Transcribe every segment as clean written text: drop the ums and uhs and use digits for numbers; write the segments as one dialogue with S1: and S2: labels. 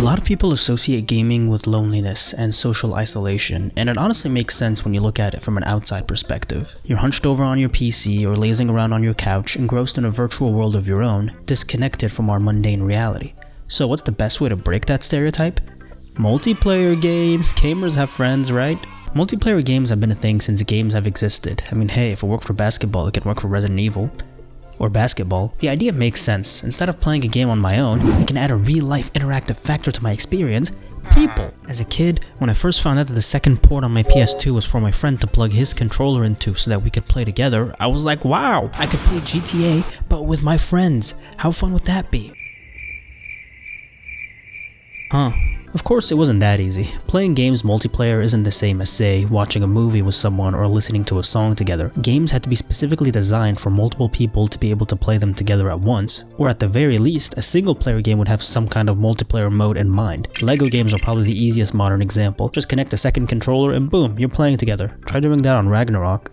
S1: lot of people associate gaming with loneliness and social isolation, and it honestly makes sense when you look at it from an outside perspective. You're hunched over on your PC or lazing around on your couch, engrossed in a virtual world of your own, disconnected from our mundane reality. So what's the best way to break that stereotype? Multiplayer games. Gamers have friends, right? Multiplayer games have been a thing since games have existed. I mean, hey, if it worked for basketball, it can work for Resident Evil. Or basketball. The idea makes sense. Instead of playing a game on my own, I can add a real-life interactive factor to my experience. People. As a kid, when I first found out that the second port on my PS2 was for my friend to plug his controller into so that we could play together, I was like, wow, I could play GTA, but with my friends. How fun would that be? Huh. Of course, it wasn't that easy. Playing games multiplayer isn't the same as, say, watching a movie with someone or listening to a song together. Games had to be specifically designed for multiple people to be able to play them together at once, or at the very least, a single-player game would have some kind of multiplayer mode in mind. Lego games are probably the easiest modern example. Just connect a second controller and boom, you're playing together. Try doing that on Ragnarok.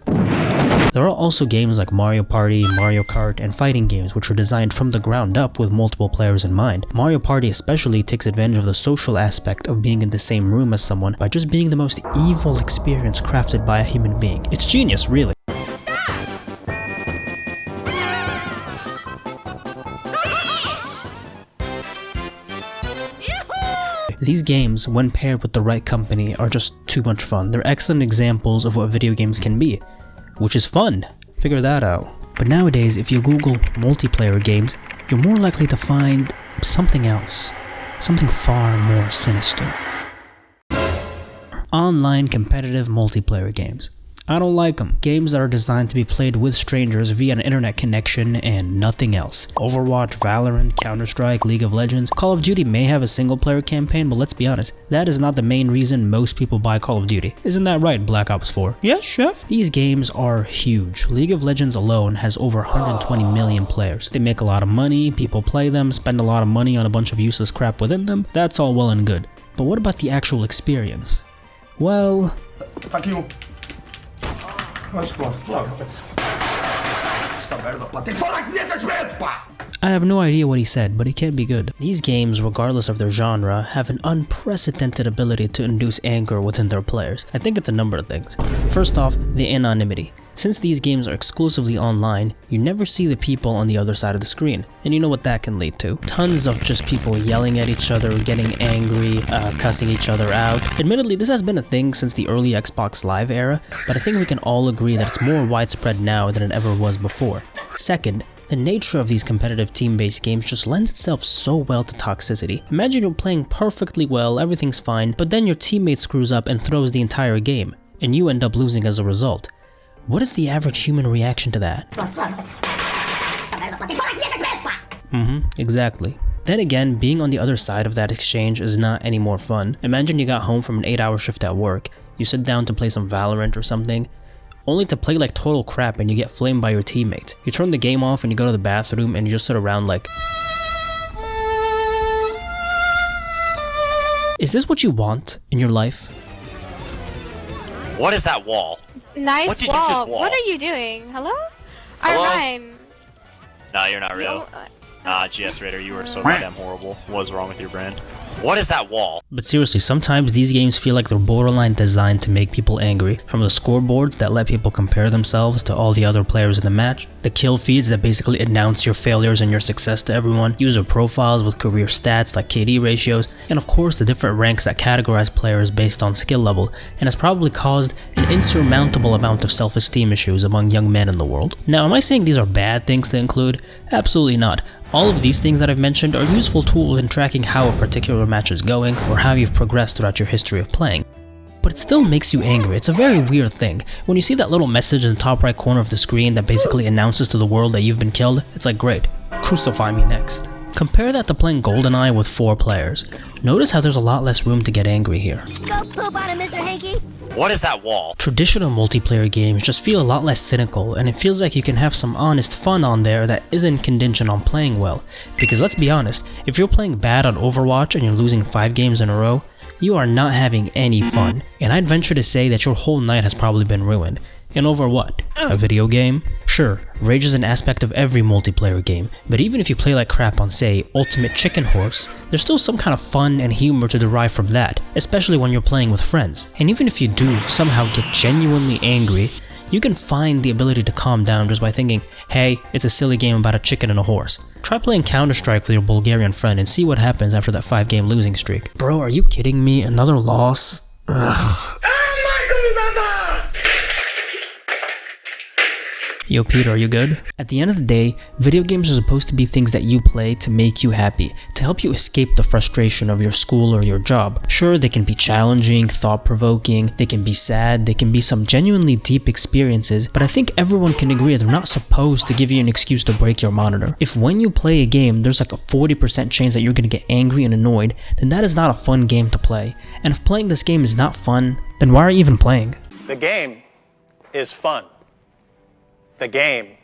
S1: There are also games like Mario Party, Mario Kart, and fighting games which are designed from the ground up with multiple players in mind. Mario Party especially takes advantage of the social aspect of being in the same room as someone by just being the most evil experience crafted by a human being. It's genius, really. These games, when paired with the right company, are just too much fun. They're excellent examples of what video games can be. Which is fun. Figure that out. But nowadays, if you Google multiplayer games, you're more likely to find something else. Something far more sinister. Online competitive multiplayer games. I don't like them. Games that are designed to be played with strangers via an internet connection and nothing else. Overwatch, Valorant, Counter-Strike, League of Legends. Call of Duty may have a single-player campaign, but let's be honest, that is not the main reason most people buy Call of Duty. Isn't that right, Black Ops 4? Yes, chef? These games are huge. League of Legends alone has over 120 million players. They make a lot of money, people play them, spend a lot of money on a bunch of useless crap within them. That's all well and good. But what about the actual experience? Well... I have no idea what he said, but it can't be good. These games, regardless of their genre, have an unprecedented ability to induce anger within their players. I think it's a number of things. First off, the anonymity. Since these games are exclusively online, you never see the people on the other side of the screen, and you know what that can lead to. Tons of just people yelling at each other, getting angry, cussing each other out. Admittedly, this has been a thing since the early Xbox Live era, but I think we can all agree that it's more widespread now than it ever was before. Second, the nature of these competitive team-based games just lends itself so well to toxicity. Imagine you're playing perfectly well, everything's fine, but then your teammate screws up and throws the entire game, and you end up losing as a result. What is the average human reaction to that? Exactly. Then again, being on the other side of that exchange is not any more fun. Imagine you got home from an 8-hour shift at work, you sit down to play some Valorant or something, only to play like total crap and you get flamed by your teammate. You turn the game off and you go to the bathroom and you just sit around like... Is this what you want in your life?
S2: What is that wall?
S3: Nice wall. What are you doing? Hello?
S2: Hello?
S3: R9.
S2: Nah, you're not real. Nah, GS Raider, you are so goddamn horrible. What is wrong with your brand? What is that wall?
S1: But seriously, sometimes these games feel like they're borderline designed to make people angry. From the scoreboards that let people compare themselves to all the other players in the match, the kill feeds that basically announce your failures and your success to everyone, user profiles with career stats like KD ratios, and of course the different ranks that categorize players based on skill level, and has probably caused an insurmountable amount of self-esteem issues among young men in the world. Now, am I saying these are bad things to include? Absolutely not. All of these things that I've mentioned are useful tools in tracking how a particular match is going or how you've progressed throughout your history of playing. But it still makes you angry. It's a very weird thing. When you see that little message in the top right corner of the screen that basically announces to the world that you've been killed, it's like, great, crucify me next. Compare that to playing GoldenEye with 4 players. Notice how there's a lot less room to get angry here.
S4: Go poop on it, Mr. Hanky.
S2: What is that wall?
S1: Traditional multiplayer games just feel a lot less cynical, and it feels like you can have some honest fun on there that isn't contingent on playing well. Because let's be honest, if you're playing bad on Overwatch and you're losing 5 games in a row, you are not having any fun. And I'd venture to say that your whole night has probably been ruined. And over what? A video game? Sure, rage is an aspect of every multiplayer game, but even if you play like crap on, say, Ultimate Chicken Horse, there's still some kind of fun and humor to derive from that, especially when you're playing with friends. And even if you do somehow get genuinely angry, you can find the ability to calm down just by thinking, hey, it's a silly game about a chicken and a horse. Try playing Counter-Strike with your Bulgarian friend and see what happens after that 5-game losing streak. Bro, are you kidding me? Another loss? Ugh. Yo Peter, are you good? At the end of the day, video games are supposed to be things that you play to make you happy, to help you escape the frustration of your school or your job. Sure, they can be challenging, thought-provoking, they can be sad, they can be some genuinely deep experiences, but I think everyone can agree they're not supposed to give you an excuse to break your monitor. If when you play a game, there's like a 40% chance that you're gonna get angry and annoyed, then that is not a fun game to play. And if playing this game is not fun, then why are you even playing?
S5: The game is fun. The game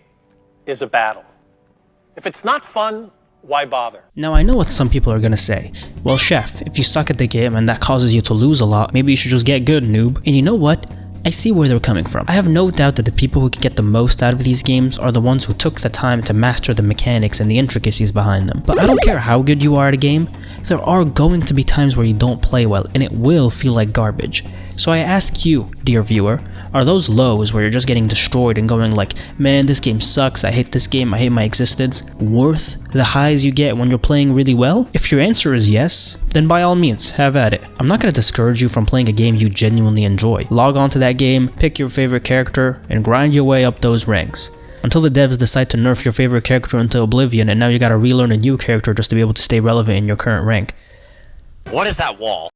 S5: is a battle. If it's not fun, why bother?
S1: Now I know what some people are gonna say. Well chef, if you suck at the game and that causes you to lose a lot, maybe you should just get good, noob. And you know what? I see where they're coming from. I have no doubt that the people who can get the most out of these games are the ones who took the time to master the mechanics and the intricacies behind them. But I don't care how good you are at a game, there are going to be times where you don't play well and it will feel like garbage. So I ask you, dear viewer, are those lows where you're just getting destroyed and going like, man, this game sucks, I hate this game, I hate my existence, worth the highs you get when you're playing really well? If your answer is yes, then by all means, have at it. I'm not going to discourage you from playing a game you genuinely enjoy. Log on to that game, pick your favorite character, and grind your way up those ranks. Until the devs decide to nerf your favorite character into oblivion and now you gotta relearn a new character just to be able to stay relevant in your current rank.
S2: What is that wall?